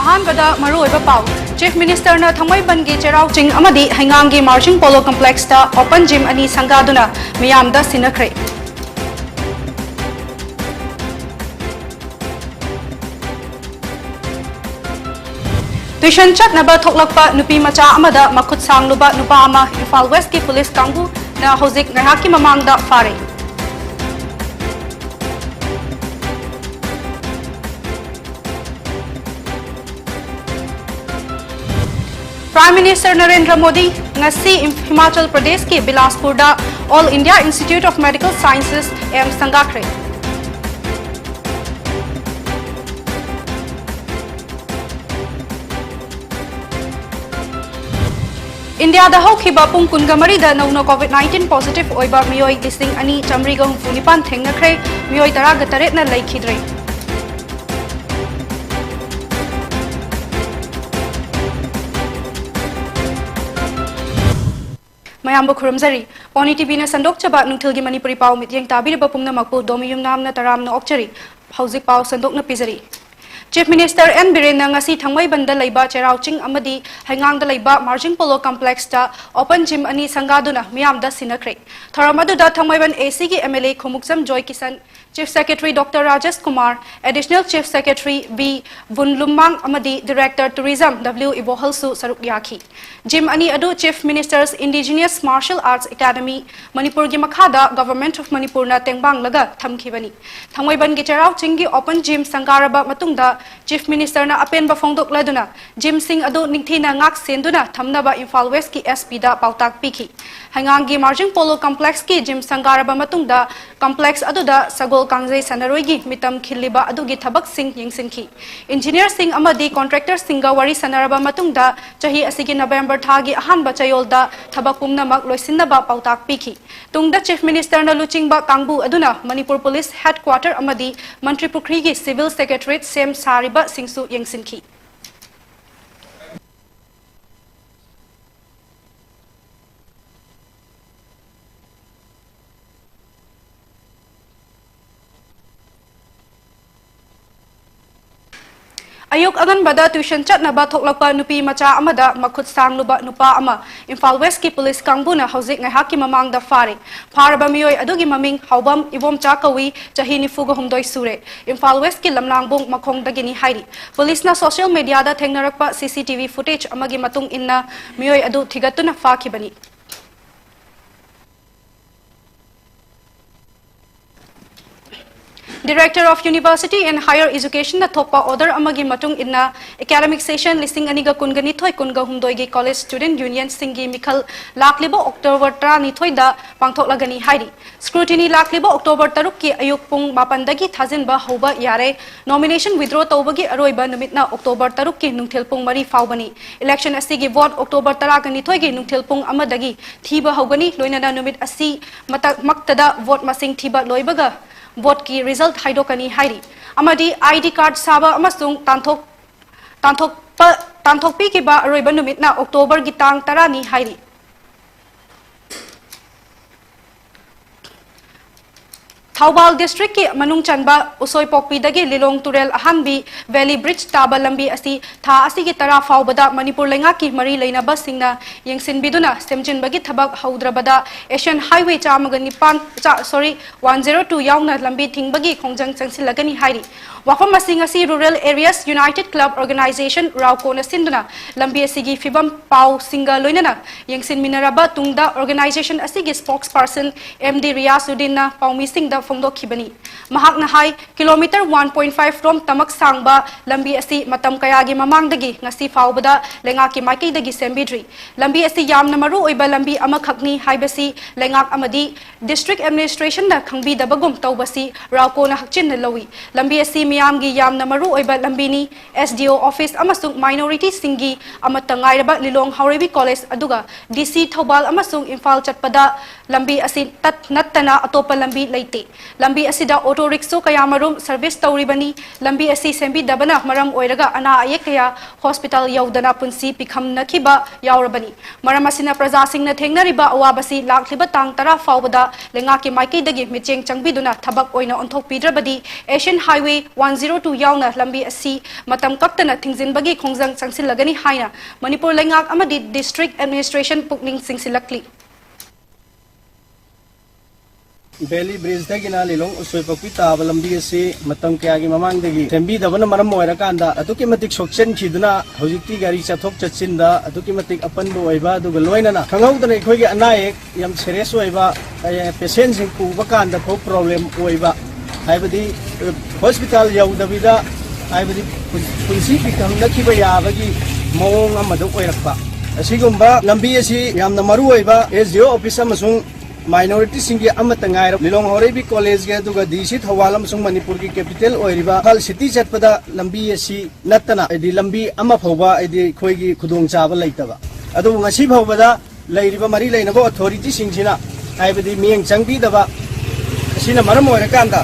Ahanbada Maruiba Pau, Chief Minister na Thamai Bangi Cherau Ching Amadi Hangangi Marching Polo Complex ta Open Gym ani Sangaduna Miyamda Sinakre. Tuition chat naba thoklakpa nupi macha amada makut sang luba nupa ama Imphal West ki police kangbu na hozik ngahaki mamangda fare. Prime Minister Narendra Modi ngasi Himachal Pradesh ki Bilaspur da All India Institute of Medical Sciences M Sangakre. India da hokhiba pung kungamari da nauna COVID-19 positive oiba miyoi listing ani chamriga humfunipan thengnakre miyoi taraga taret na laikhidre. Mayamba Kurumzari, PONYTV na sandok chaba nungtilgi Manipuri pao mityang tabi na bapung na magpo DOMI YUMNAM na taram na okchari, hauzik pao sandok na pizari. Chief Minister N. Biren na ngasi Thamai Banda Laiba Cherau Ching Amadi Hangang da Laiba Marching Polo Complex ta Open Gym ani Sangaduna Miyamda Sinakre. Tharamadu da Thamai Ban AC ki MLA Khumuksam Joy Kisan, Chief Secretary Dr. Rajesh Kumar, Additional Chief Secretary B. Vunlummang Amadi Director Tourism W. Ibohalsu Saruk Yaki. Gym ani adu Chief Minister's Indigenous Martial Arts Academy Manipur gi makhada Government of Manipur na tengbang laga thamkhibani. Thamai Ban gi Cherau Ching gi Open Gym Sangaraba matungda Chief Minister na apen ba phongdok laduna Jim Singh adu ningthina ngak senduna thamnaba Imphal West ki SP da pautak piki. Hangangi Marching Polo Complex ki Gym Sangaraba matungda complex adu da Sagol Kangjai Sanaroigi mitam khiliba adu gi thabak sing yengsinki. Engineer Singh amadi contractor Singa wari sanaraba matungda chahi asigi November thagi ahanba chayol da thabak pumnamak loisinaba pautak piki. Tungda Chief Minister na luchingba kangbu aduna Manipur Police Headquarter amadi Mantri Pukri gi Civil Secretariat Sem Sariba Singsu Yengsinki. Ayuk angan bada tuition chat na ba thoklakpa nupi macha amada makhut sang luba nupa ama Imphal West ki police kangbu na hozik ngahaki mamang da fare pharba miyoi adugi maming haubam ibom cha kawi chahi nifuga humdoi sure Imphal West ki lamlangbung makhong dagini hairi police na social media da thengnarakpa CCTV footage amagi matung inna miyoi adu thigatuna fakhibani. Director of University and Higher Education na thokpa order amagi matung inna academic session listing aniga kungani thoi kunga humdoi gi college student union singi mikhal laklibo October 3 thoi da pangthok lagani hairi scrutiny laklibo October 3 ki ayuk pung mapandagi thajin ba hoba yare nomination withdraw tawbagi aroiba numitna October 3 ki nungthil pung mari fawbani election asigi vote October 3 gani thoi gi nungthil pung amadagi thiba hogani loinana numit asi matak maktada vote masing thiba loibaga vote ki result haidokani hairi amadi ID card saba amasung tanthok pi ki ba roiba numit na October gi tang 10 ni hairi Thaubal district ki manung chanba usoi pokpi dagi lilong turel ahanbi valley bridge taba lambi asi tha asi ki tara faubada Manipur lenga ki mari leina bus singna yengsin biduna semjin bagi thabak haudrabada Asian highway chamagani 102 yauna lambi thingbagi khongjang changsilagani hairi wafam masing asi rural areas United Club Organization rauko na sinduna lambi asigi fibam pau singa loinana yengsin minaraba tungda organization asigi spokesperson MD Riyasuddin na paumi singda phongdok khibani mahak na hai kilometer 1.5 from tamak sangba lambi asi matam kayagi mamangdagi ngasi faubada lenga ki maiki dagi sembidri lambi asi yamna maru oiba lambi amakhakni haibasi lengak amadi district administration na khangbi dabagum tawbasi rauko na hakchin na lawi lambi asi miyamgi yamna maru oiba lambi ni SDO office amasung minority singi amatangai raba lilong haurebi college aduga DC Thaubal amasung Imphal chatpada lambi asi tat nattana atopa lambi leite lambi asida auto rickshaw kaya marum service tawribani lambi asi sembi dabana maram oiraga ana ayek kaya hospital yaudana punsi pikham nakhiba yaurabani maram asina praja singna thengnariba awabasi lakliba tang tara fawbada lenga ki maiki dagi micheng changbiduna thabak oina onthok pidrabadi Asian Highway 102 yauna lambi asi matam kaktana thingjinbagi khongjang changsilagani haina Manipur lengak amadi district administration pukning singsilakli Belly bridge tagi na lilong usoi pakita balambi si matang kaya gi mamang dagi tembi da bana maram moira kanda atuki matik sokchen khiduna hojikti gari chathok chachinda atuki matik apan bo oiba du galoina na khangau da khoi gi anaek yam serious oiba patient sing ku bakanda ko problem oiba haibadi hospital yaudabida haibadi punsi pikam nakhiba yabagi mawong amadu oirakpa asigumba lambi asi yamna maru oiba SDO office amasung minority singi amata ngai lilong horebi college ge duga DC Thawal amsung Manipur ki capital oiriba hal city chatpada lambi asi natana edi lambi ama phawba edi khoigi khudong chaba leitaba adu ngasi phawbada leiriba mari leinabo authority singsina haibadi mieng changbi daba asina maram oira kanda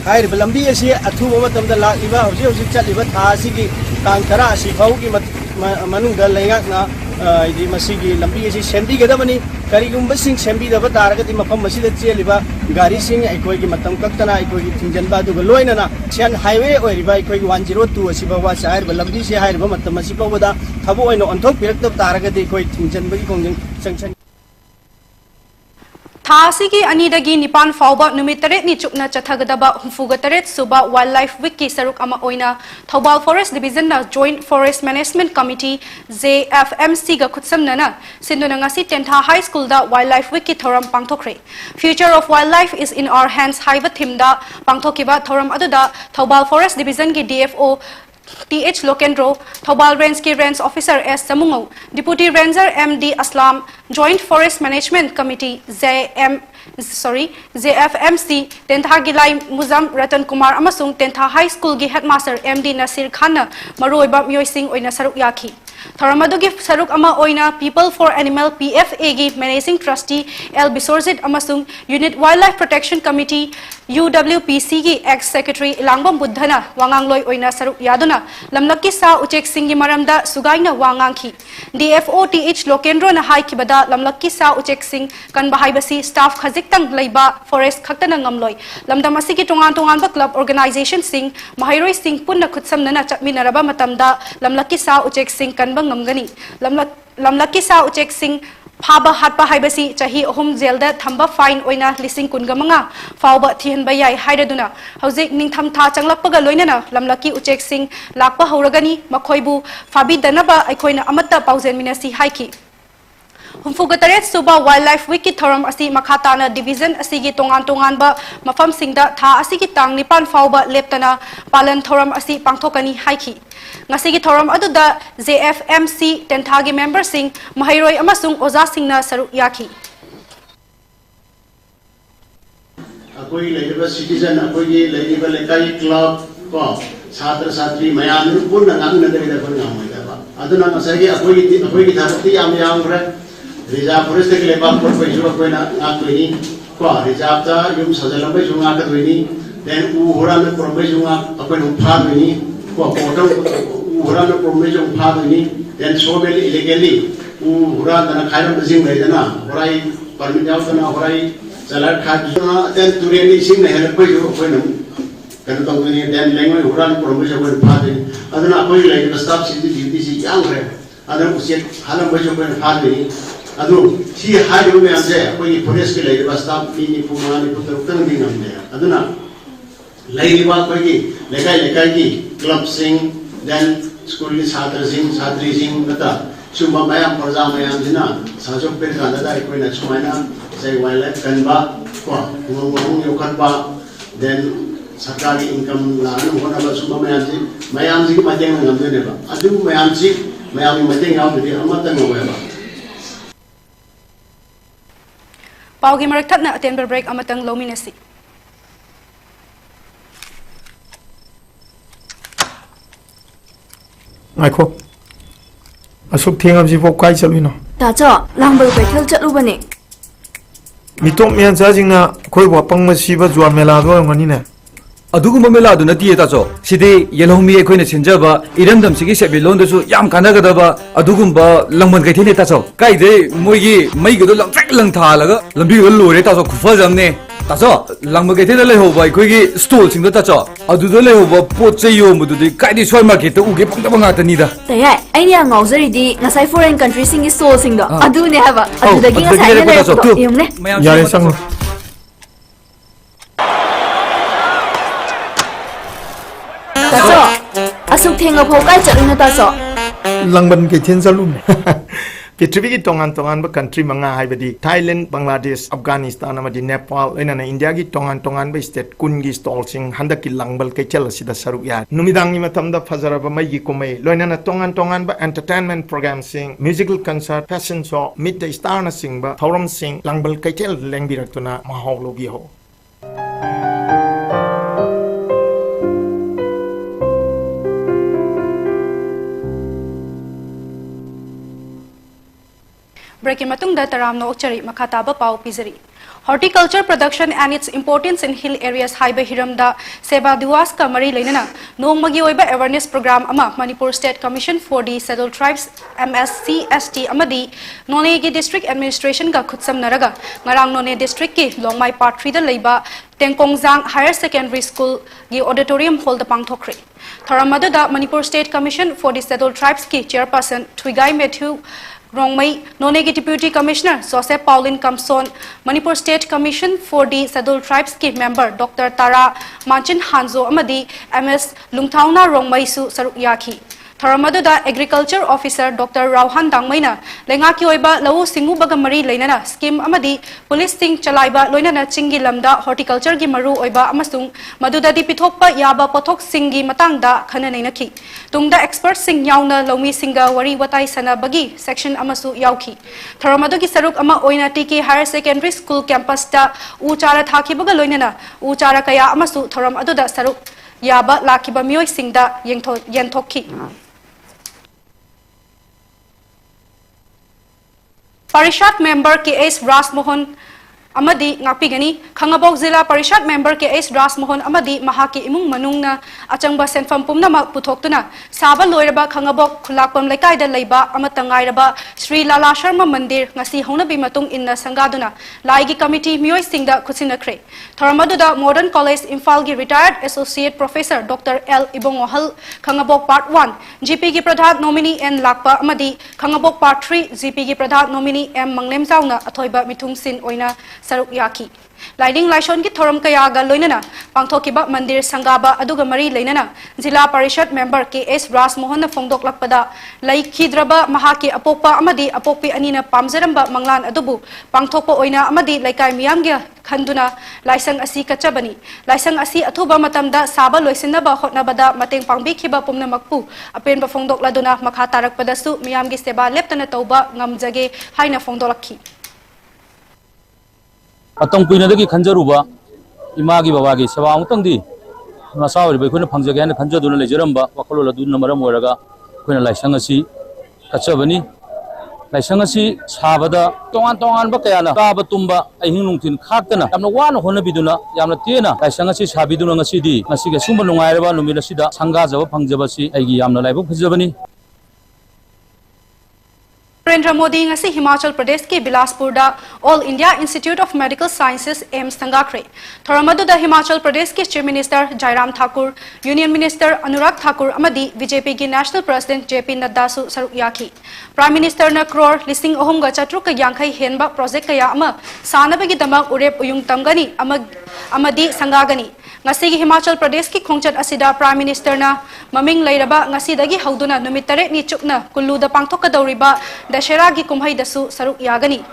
hairiba lambi asi athuba matamda lakiba hoji hoji chaliba tha asigi tang tara asi phawgi manungda leingak na edi masigi lambi asi sembi gedabani karigumba sing sembi daba taragati mafam masida cheliba gari sing aikoi gi matam kaktana aikoi gi thingjanba du loina na sian highway oiriba aikoi gi 102 asiba wa sair ba lambi se hair ba matam asiba wada thabo oino onthok pirak taragati aikoi thingjanba gi kongjing changchan Thasigi anidagi nipan fawba numitaret ni chukna chathagadaba humfugataret suba wildlife week ki saruk ama oina Thobal Forest Division na Joint Forest Management Committee JFMC ga khutsamna na sinduna ngasi Tentha High School da wildlife week ki thoram pangthokre Future of Wildlife is in our hands haiba thim da pangthokiba thoram aduda Thobal Forest Division ki DFO TH Lokendro, Thobal Range ki Range Officer S Samungo, Deputy Ranger MD Aslam, Joint Forest Management Committee JFMC, Tentha Gilai Muzam Ratan Kumar amasung Tentha High School gi Headmaster MD Nasir Khan na maruiba miyoi sing oina saruk yaki. Tharamadu gi saruk ama oina People for Animal PFA gi Managing Trustee L Bisorzit amasung Unit Wildlife Protection Committee UWPC gi Ex Secretary Ilangbam Buddhana wangangloi oina saruk yaduna lamlaki sa uchek singi maramda sugaina wangangki DFO TH Lokendro na hai kibada lamlaki sa uchek sing kan bahaibasi staff khajiktang leiba forest khaktana ngamloi lamdam asigi tongan ba club organization sing mahairoi sing punna khutsamna na chapminaraba matamda lamlaki sa uchek sing kan ba ngamgani lamlaki sa uchek sing Phaba hatpa haibasi chahi ohum jelda thamba fine oina lising kungamanga fawba thihan bayai hairaduna hojik ningtham tha changlakpaga loinana lamlaki uchek sing lakpa hauragani makhoibu fabi danaba aikoina amata pauzen minasi haiki Humfugataret suba wildlife week ki thoram asi makhatana division asigi tongan ba mafam singda tha asigi tang nipan fawba leptana palan thoram asi pangthokani haiki ngasigi thoram aduda JFMC Tenthagi member sing mahairoi amasung oza singna saru yaki akoi leiba citizen akoi leiba lekai club ko chhatra chhatri mayam punna ngangna dei da kon ngamai da ba aduna ngasagi akoi ki thabti yam re Reserve Forest ke leba por paisu ko na ngakoi ko reserve ta yum sajalam bai sunga ka doini then u hora me por bai sunga akoi no pha doini ko portal u hora me por bai sunga pha doini then so beli illegally u hora na khairam jing lai dana horai permit yaw na horai salar kha then tureni sing na help bai ko no kan tong ni then lengoi hora me por bai sunga pha doini aduna akoi lai staff si duty si yang re aduna usiet halam bai sunga pha doini adu si hairu me amje koi forest ke lai basta ni pumani putar tang ding amne aduna lai ba koi ki lekai ki club sing then school ni satri sing nata sumba mayam porja mayam dina sajok per kana da koi na chumaina sai wildlife kan ba ko ngong yo kan ba then sarkari income la nu hona ba sumba mayam ji mateng ngamde ne ba adu mayam mateng yaw de amata ngoba ba Paugi marak thatna atember break amatang lominasi Aiko asuk thiang abji pok kai chalwino ta cha langbal bethel chatlu bane Mitop mian sajingna koi wapang masiba juar mela do ngani ne. अदुगुम मेला दु नति ताचो सिदे येलोमी एखोइने छिनजबा इरमदम सिगी सेबे लोंदसु याम कानागदबा अदुगुम लंगमन गैथेने ताचो काइदे मोइगी मैगदो लंगथक लंगथालगा लंबी लोरे ताचो खुफजमने ताचो लंगम गैथेने लेहोबा एखोइगी stall सिंगदो ताचो अदुदो लेहोबा पोचे योमदुदि काइदे सोय market उगे पंगदबा गातनीदा तया आइने ngawjari ngasai foreign country singi stall singdo adune haba adudagi ngasai ne leto yumne Yare sang taso asuk thenga phau kai chaluna taso langban ke chen salum. Pithribi ki tongan ba country manga haibadi Thailand, Bangladesh, Afghanistan amadi Nepal ena na India ki tongan ba state kun gi stall sing handa ki langbal ke chal sida saruk ya numidang ni matamda fazara ba mai gi komai loina na tongan ba entertainment program sing musical concert fashion show meet the star na sing ba thoram sing langbal ke chal lengbirak tuna mahau logi ho. Breaking matungda taramno okchari makhataba pau pizari. Horticulture production and its importance in hill areas haiba hiramda seba duwas ka mari leinana nongmagi oiba awareness program ama Manipur State Commission for the Scheduled Tribes MSCST amadi None gi district administration ga khutsam naraga ngarang None district ki Longmai part 3 da leiba Tengkongjang Higher Secondary School gi auditorium hall da pangthokre. Tharamadu da Manipur State Commission for the Scheduled Tribes ki chairperson Thuigai Matthew Rongmai, None Deputy Commissioner Joseph Pauline Kamson, Manipur State Commission for the Scheduled Tribes ki member Dr. Tara Manchin Hanzo Amadi, MS Lungthauna Rongmai su saruk yaki. Tharamadu da Agriculture Officer Dr. Rauhan Dangmaina, Lenga ki oiba lau singu bagamari leinana scheme amadi police ting chalaiba loinana chingi lamda horticulture gi maru oiba amasung maduda di pithokpa yaba pothok singi matangda khananaina ki. Tungda expert sing yauna lomi singa wari watai sana bagi section amasu yauki. Tharamadu ki saruk ama oina tiki Higher Secondary School campus da uchara thaki baga loinana uchara kaya amasu tharamadu da saruk yaba lakiba mioi singda yenthokki. Parishad member K.S. Rasmohan Amadi Ngapigani, Kangabok Zilla Parishad member K.S. Rasmohan Amadi Mahaki Imung Manungna, Achangba Senfam Pumna Putoktuna, Saba Loiraba Kangabok Kulakpam Lekai de Leba, Amatangairaba, Sri Lala Sharma Mandir, Ngasi Hona Bimatung in the Sangaduna, Laigi Committee Mui Singda Kusina Kre. Tharamaduda Modern College Infalgi retired Associate Professor Dr. L. Ibongohal, Kangabok Part 1, GPG Pradhan nominee N. Lakpa Amadi, Kangabok Part 3, GPG Pradhan nominee M. Manglem Zauna, Atoiba Mitung Sin Oina. Saruk yaki. Lighting Lishon ki thoram kayaga loinana, Pangthokiba Mandir Sangaba Aduga Mari Lainana, Zilla Parishad member K.S. Rasmohan na Fongdok Lakpada, Laikhidraba Mahaki Apopa Amadi Apopi Anina Pamzeramba Manglan Adubu, Pangthopo Oina Amadi Laikai Miyamgia Khanduna, Laisang Asi Kachabani, Laisang Asi Atuba Matamda, Saba Loisinaba Hotnabada, Mating Pangbikiba Pumna Makpu, Apen ba Fongdok Laduna, Makhatarak Padasu, Miyamgi Seba Leptana Tauba, Ngamjage, Haina Fongdolaki. Atong puinadagi khanjaruba imagi babagi sewa amutangdi nasawri bai khona phangjage han khanjaduna lejeramba wakalo laduna maram oraga khona laisang asi kachabani laisang asi sabada tongan ba kayana kaba tumba ahin nungtin khaktana yamna wana hona biduna yamna tena laisang asi sabiduna ngasi di ngasi ge sumba nungairaba numila sida sanga jaba phangjaba si aigi yamna laibu phajabani. Narendra Modi ngasi Himachal Pradesh ke Bilaspur da All India Institute of Medical Sciences AIMS Sangakre. Tharamadu da Himachal Pradesh ke Chief Minister Jairam Thakur, Union Minister Anurag Thakur amadi BJP ke National President JP Nadda su saruk yaki. Prime Minister na crore listing ohum ga chatruk ka yankhai henba project kaya ama sanabagi damak urep uyung tamgani amadi sangagani. Ngasi Himachal Pradesh ki khongchat asida Prime Minister na maming lairaba ngasi dagi hauduna numit 8 ni chukna kullu da pangthok ka dauriba Dashera gi kumhai dasu saruk yagani.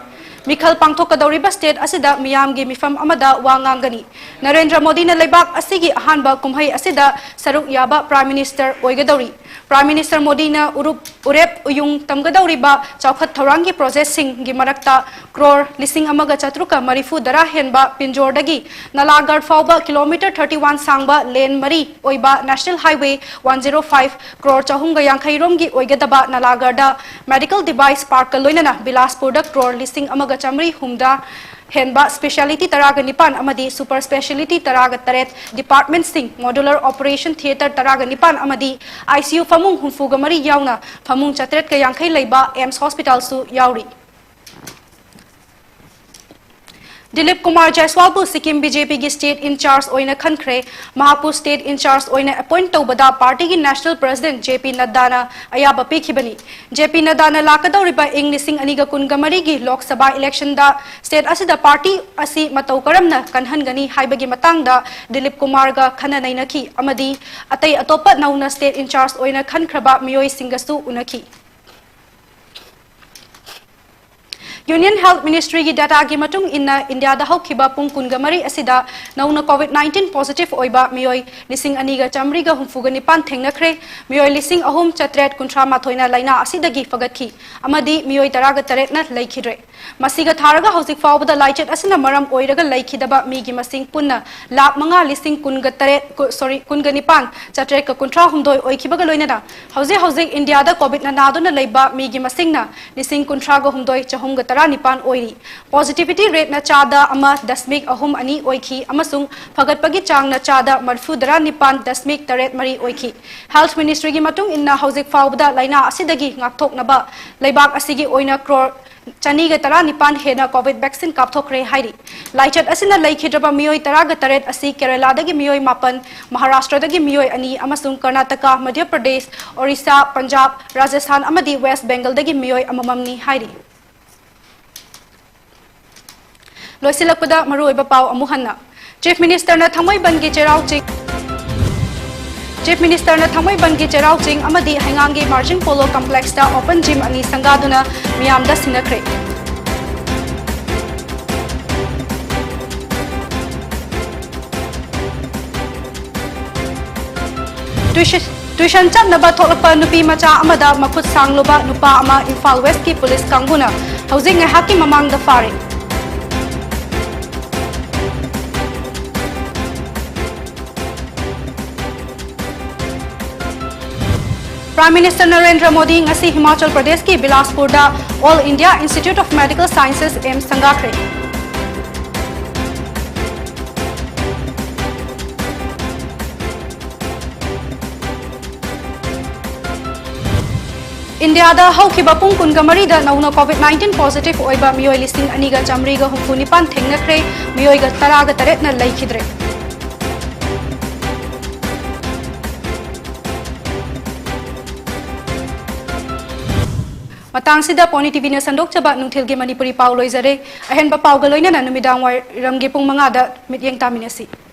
Mikhal pangthok ka dauriba state asida miyam gi mifam amada wangangani. Narendra Modi na laibak asigi ahanba kumhai asida saruk yaba Prime Minister oigadauri. Prime Minister Modi na urep uyung tamgadauriba chawkhat thorangi processing gi marakta crore lising amaga chatruka marifu dara henba pinjor dagi nalagarh fauba kilometer 31 sangba lane mari oiba National Highway 105 crore chahunga yankhai rom gi oigadaba nalagarh da medical device park ka loinana Bilaspur da crore lising amaga chamri humda Henba speciality taraga nipan amadi super speciality taraga taret department sing modular operation theater taraga nipan amadi ICU famung humfuga mari yauna famung chatret ka yangkhai leiba AIMS hospital su yauri. Dilip Kumar Jaiswal bu Sikkim BJP gi state in charge oina khankre Mahapu state in charge oina appoint tawbada party gi national president JP Nadda na ayaba pekhibani. JP Nadda na lakadawriba ing lising aniga kungamari gi Lok Sabha election da state asida party asi matau karamna kanhangani haibagi matangda Dilip Kumar ga khana nainaki amadi atai atopa nauna state in charge oina khankraba miyoi singasu unaki. Union Health Ministry gi data gi matung inna India da haukiba pung kungamari asida nauna COVID-19 positive oiba miyoi lising aniga chamri ga humfuga nipan thengnakre miyoi lising ahum chatret kuntra mathoina laina asida gi fagatki amadi miyoi taraga taret na laikhidre masiga tharaga hausik fawbada laichet asina maram oiraga laikhidaba mi gi masing punna lak manga lising kunga taret kunga nipan chatret ka kuntra humdoi oikibaga loinada hauzik India da COVID na naduna leiba mi gi masingna lising kuntra ga humdoi chahumga nipan oiri positivity rate na chada ama dasmik ahum ani oiki amasung phagatpagi chang na chada marfu dara nipan dasmik taret mari oiki health ministry gi matung inna hauzik fawbada laina asidagi ngakthok naba leibak asigi oina crore chani ga tara nipan hena covid vaccine kapthokre hairi laichat asina laikhidraba miyoi tara ga taret asi Kerala dagi miyoi mapan Maharashtra dagi miyoi ani amasung Karnataka Madhya Pradesh Orissa Punjab Rajasthan amadi West Bengal dagi miyoi amamamni hairi loisilakpada maruiba pau amuhanna Chief Minister na thamai bangi cherau ching amadi hangangi marching polo complex da open gym ani sangaduna miyamda sinakre tuition chatnaba tholakpa nupi macha amada makhut sangloba nupa ama Imphal West ki police kangbuna housing haki mamang da fare Prime Minister Narendra Modi ngasi Himachal Pradesh ki Bilaspur da All India Institute of Medical Sciences AIMS sangakre. India da haukiba pung kungamari da nauna COVID-19 positive oiba miyoi listing aniga chamri ga humfu nipan thengnakre miyoi ga taraga taret na laikhidre. Matang sida PONYTV na sandok chaba nungthil gi Manipuri pau loizare ahen ba pau ga loina na numidang war ramgi pung manga da mityeng taminasi.